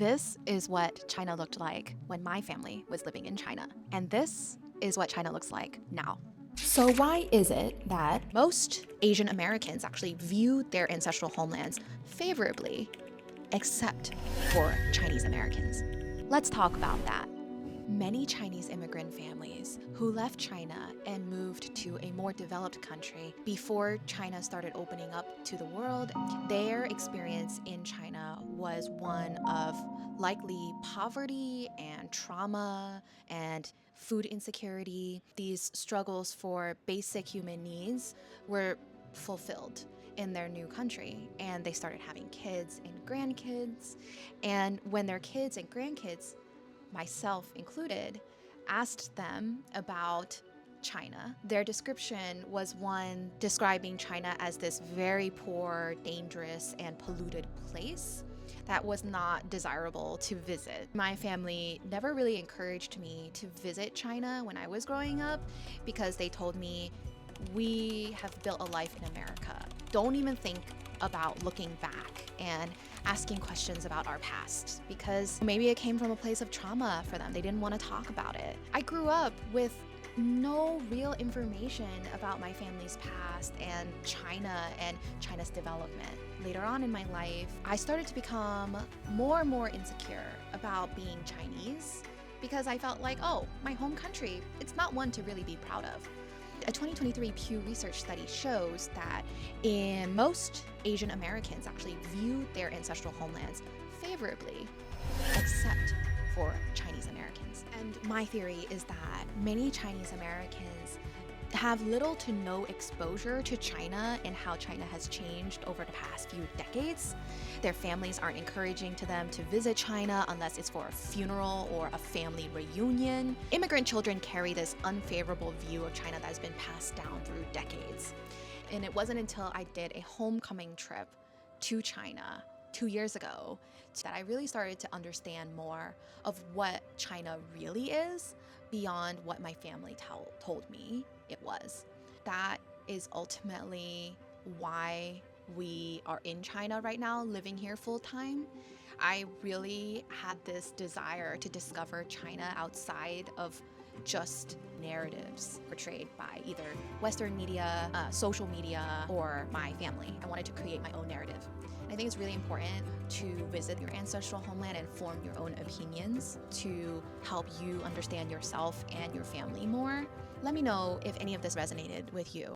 This is what China looked like when my family was living in China. And this is what China looks like now. So why is it that most Asian Americans actually view their ancestral homelands favorably, except for Chinese Americans? Let's talk about that. Many Chinese immigrant families who left China and moved to a more developed country before China started opening up to the world, their experience in China was one of likely poverty and trauma and food insecurity. These struggles for basic human needs were fulfilled in their new country, and they started having kids and grandkids. And when their kids and grandkids, myself included, asked them about China, their description was one describing China as this very poor, dangerous, and polluted place that was not desirable to visit. My family never really encouraged me to visit China when I was growing up because they told me, we have built a life in America. Don't even think about looking back and asking questions about our past, because maybe it came from a place of trauma for them. They didn't want to talk about it. I grew up with no real information about my family's past and China's development. Later on in my life, I started to become more and more insecure about being Chinese because I felt like, oh, my home country, it's not one to really be proud of. A 2023 Pew Research study shows that most Asian Americans actually view their ancestral homelands favorably, except for Chinese Americans. And my theory is that many Chinese Americans have little to no exposure to China and how China has changed over the past few decades. Their families aren't encouraging to them to visit China unless it's for a funeral or a family reunion. Immigrant children carry this unfavorable view of China that has been passed down through decades. And it wasn't until I did a homecoming trip to China 2 years ago that I really started to understand more of what China really is beyond what my family told me it was. That is ultimately why we are in China right now, living here full time. I really had this desire to discover China outside of just narratives portrayed by either Western media, social media, or my family. I wanted to create my own narrative. I think it's really important to visit your ancestral homeland and form your own opinions to help you understand yourself and your family more. Let me know if any of this resonated with you.